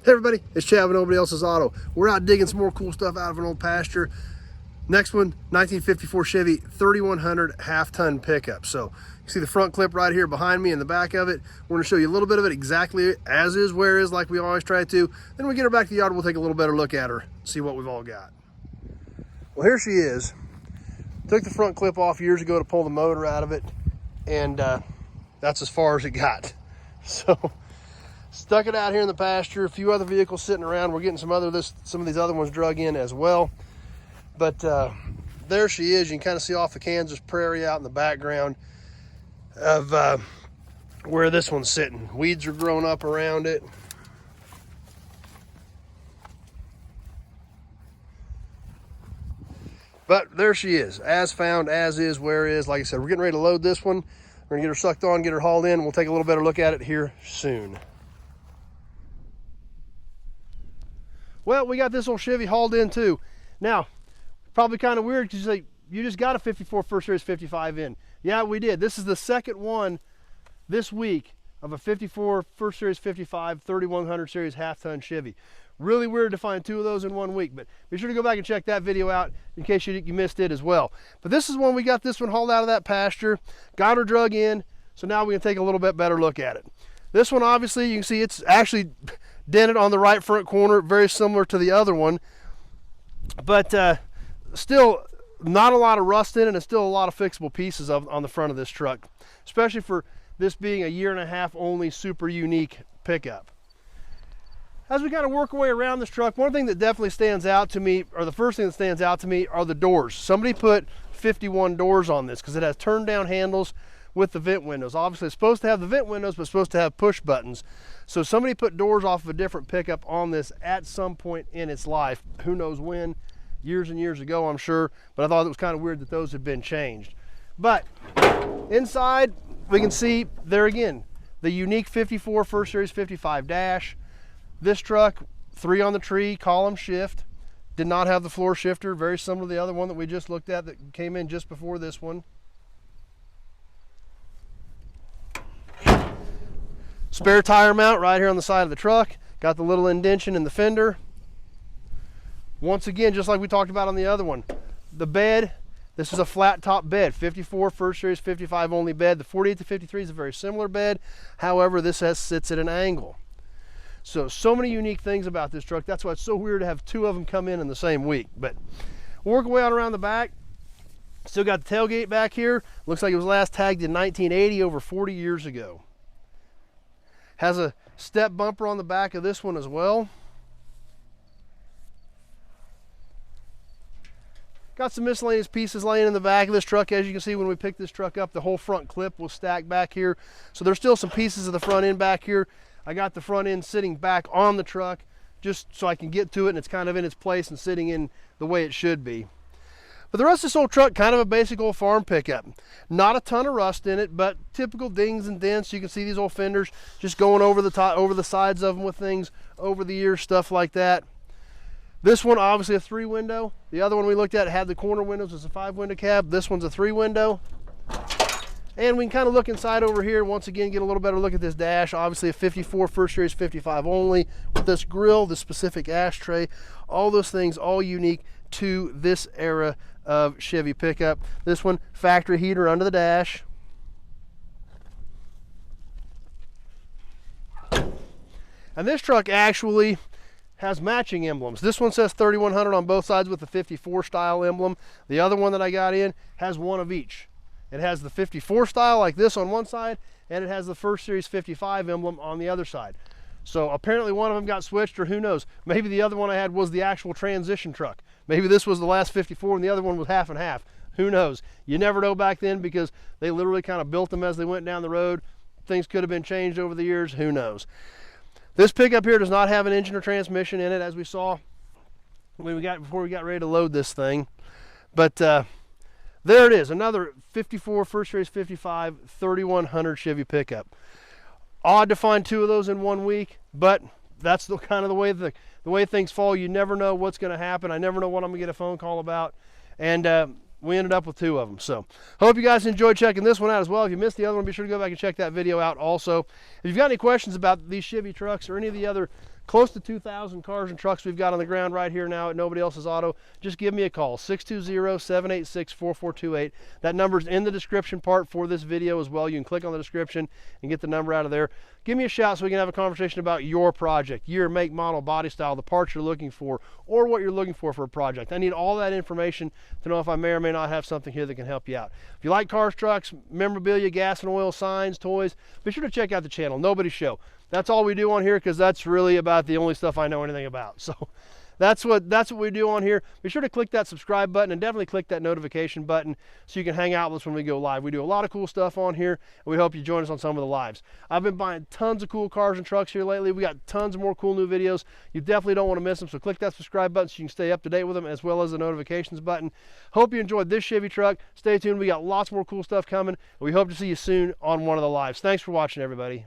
Hey everybody, it's Chad with Nobody Else's Auto. We're out digging some more cool stuff out of an old pasture. Next one, 1954 Chevy 3100 half-ton pickup. So you see the front clip right here behind me and the back of it. We're gonna show you a little bit of it exactly as is, where is, like we always try to. Then when we get her back to the yard, we'll take a little better look at her, see what we've all got. Well, here she is. Took the front clip off years ago to pull the motor out of it, and that's as far as it got. So stuck it out here in the pasture. A few other vehicles sitting around. We're getting some of these other ones drug in as well. But there she is. You can kind of see off the Kansas prairie out in the background of where this one's sitting. Weeds are growing up around it. But there she is, as found, as is, where is. Like I said, we're getting ready to load this one. We're gonna get her sucked on, get her hauled in. We'll take a little better look at it here soon. Well, we got this old Chevy hauled in too. Now, probably kind of weird because you just got a 54 First Series 55 in. Yeah, we did. This is the second one this week of a 54 First Series 55 3100 Series half-ton Chevy. Really weird to find two of those in 1 week, but be sure to go back and check that video out in case you missed it as well. But this is when we got this one hauled out of that pasture, got her drug in, so now we can take a little bit better look at it. This one, obviously, you can see it's actually dented on the right front corner, very similar to the other one, but still not a lot of rust in it, and still a lot of fixable pieces on the front of this truck, especially for this being a 1.5 year only super unique pickup. As we kind of work our way around this truck, one thing that definitely stands out to me, or the first thing that stands out to me, are the doors. Somebody put 51 doors on this because it has turn down handles with the vent windows. Obviously it's supposed to have the vent windows, but it's supposed to have push buttons. So somebody put doors off of a different pickup on this at some point in its life. Who knows when, years and years ago, I'm sure, but I thought it was kind of weird that those had been changed. But inside, we can see there again, the unique 54 First Series 55 dash. This truck, 3 on the tree, column shift, did not have the floor shifter, very similar to the other one that we just looked at that came in just before this one. Spare tire mount right here on the side of the truck. Got the little indention in the fender. Once again, just like we talked about on the other one, the bed, this is a flat top bed, 54 First Series 55 only bed. The 48 to 53 is a very similar bed. However, this sits at an angle. So many unique things about this truck. That's why it's so weird to have two of them come in the same week. But we'll work our way on around the back. Still got the tailgate back here. Looks like it was last tagged in 1980, over 40 years ago. Has a step bumper on the back of this one as well. Got some miscellaneous pieces laying in the back of this truck. As you can see, when we picked this truck up, the whole front clip was stacked back here. So there's still some pieces of the front end back here. I got the front end sitting back on the truck just so I can get to it, and it's kind of in its place and sitting in the way it should be. But the rest of this old truck, kind of a basic old farm pickup. Not a ton of rust in it, but typical dings and dents. You can see these old fenders just going over the top, over the sides of them with things over the years, stuff like that. This one, obviously a 3-window. The other one we looked at had the corner windows. It's a 5-window cab. This one's a 3-window. And we can kind of look inside over here, once again, get a little better look at this dash. Obviously a 54 First Series 55 only, with this grill, the specific ashtray, all those things, all unique to this era of Chevy pickup. This one, factory heater under the dash. And this truck actually has matching emblems. This one says 3100 on both sides with the 54 style emblem. The other one that I got in has one of each. It has the 54 style like this on one side, and it has the First Series 55 emblem on the other side. So apparently one of them got switched, or who knows, maybe the other one I had was the actual transition truck. Maybe this was the last 54 and the other one was half and half. Who knows? You never know back then, because they literally kind of built them as they went down the road. Things could have been changed over the years, who knows. This pickup here does not have an engine or transmission in it, as we saw before we got ready to load this thing. But there it is, another 54 First Series 55 3100 Chevy pickup. Odd to find two of those in 1 week, but that's the kind of the way things fall. You never know what's going to happen. I never know what I'm going to get a phone call about, and we ended up with two of them. So hope you guys enjoyed checking this one out as well. If you missed the other one, be sure to go back and check that video out also. If you've got any questions about these Chevy trucks or any of the other close to 2,000 cars and trucks we've got on the ground right here now at Nobody Else's Auto. Just give me a call, 620-786-4428. That number's in the description part for this video as well. You can click on the description and get the number out of there. Give me a shout so we can have a conversation about your project, year, make, model, body style, the parts you're looking for, or what you're looking for a project. I need all that information to know if I may or may not have something here that can help you out. If you like cars, trucks, memorabilia, gas and oil, signs, toys, be sure to check out the channel, Nobody Show. That's all we do on here because that's really about the only stuff I know anything about. So that's what we do on here. Be sure to click that subscribe button and definitely click that notification button so you can hang out with us when we go live. We do a lot of cool stuff on here, and we hope you join us on some of the lives. I've been buying tons of cool cars and trucks here lately. We got tons of more cool new videos. You definitely don't want to miss them, so click that subscribe button so you can stay up to date with them, as well as the notifications button. Hope you enjoyed this Chevy truck. Stay tuned. We got lots more cool stuff coming, and we hope to see you soon on one of the lives. Thanks for watching, everybody.